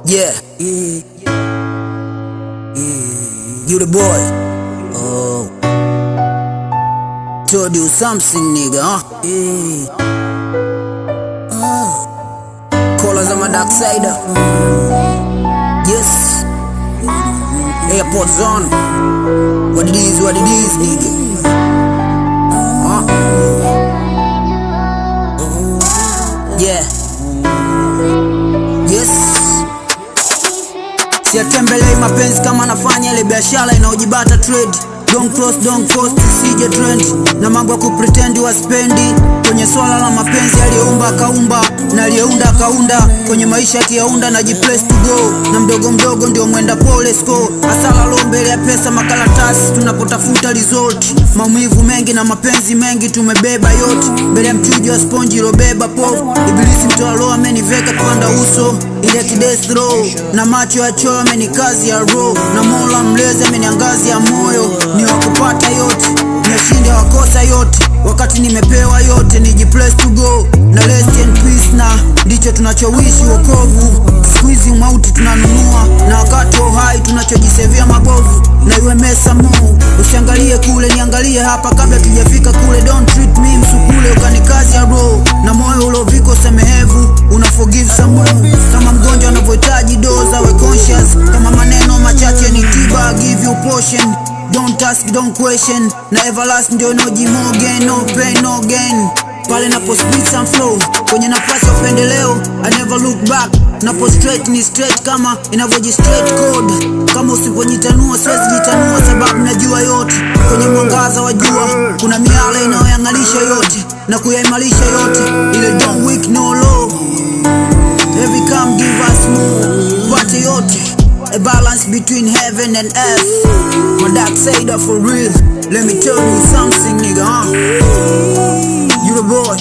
Yeah. You the boy. Oh. Told you something, nigga, huh? Callers on my dark side. Yes. Airport zone. What it is, nigga. Yeah. Yes. Siatembelei mapenzi kama nafanya ile biashara inaojibata trade. Don't cost, sije trend. Na mambo ya kupretend waspendi. Kwenye swala la mapenzi aliyeumba akaumba, na aliyeunda akaunda. Kwenye maisha akiyaunda na jiplace to go. Na mdogo mdogo ndio mwenda pole score. Asala lo mbele ya pesa makaratasi tunapotafuta result. Maumivu mengi na mapenzi mengi tumebeba yote. Mbele ya mchujo wa sponge ilobeba povu. Ibilisi mtoa roho ameniveka kupanda uso. Ile death row. Na macho ya choyo amenikazi ya roho. Na Mola mlezi ameniangazi ya moyo. Ni wakupata yote, nimeshinde wakosa yote. Wakati nimepewa yote, nijiplace to go. Na rest in peace na ndicho tunachowishi wokovu. Squeezy mauti tunanunua. Na wakati wa uhai tunachojisevia mabovu. Na iwe mesa muu. Usiangalie kule, niangalie hapa kabla tujafika kule. Don't treat me msukule, ukanikazi ya roho. Na moyo uloviko samehevu, unaforgive someone. Kama mgonjwa anavyohitaji doza, we conscious. Kama maneno machache ni tiba, give you portion. Don't ask, don't question. Na everlast ndio no jimogen, no pain, no gain. Pale napo speed some flow, kwenye nafasi ya upendeleo, I never look back. Napo straight ni straight kama inavyoji straight code. Kama usipojitanua siwezi jitanua, sababu najua yote. Kwenye mwangaza wa jua kuna miale inayoyang'alisha yote na kuyaimarisha yote. Ile don't weak no low. Every come give us more. Pate yote. A balance between heaven and earth. My dark side for real. Let me tell you something, nigga, huh? You the boy.